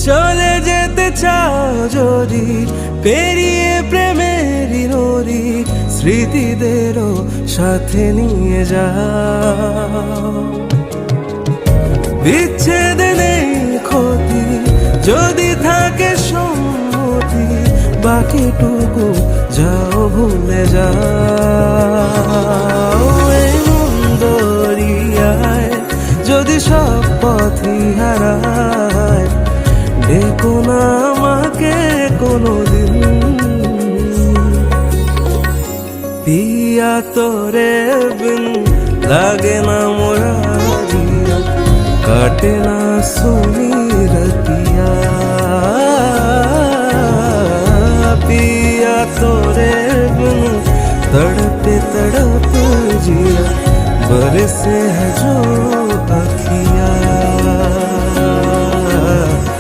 চলে যেতে চাও যদি পেরিয়ে প্রেমেরই নদী, স্মৃতিদেরও সাথে নিয়ে যাও। বিচ্ছেদে নেই ক্ষতি, যদি থাকে সম্মতি, বাকিটুকু যাও ভুলে যাও। এই মন দরিয়ায় যদি সব পথই হারায়, দেখো না আমাকে কোনোদিন। পিয়া তোরে বিন লাগে না মোরা জিয়া, কাটে না সোনি रतिया। पिया तोरे बिन तड़पे तड़प जिया, बरसे है जो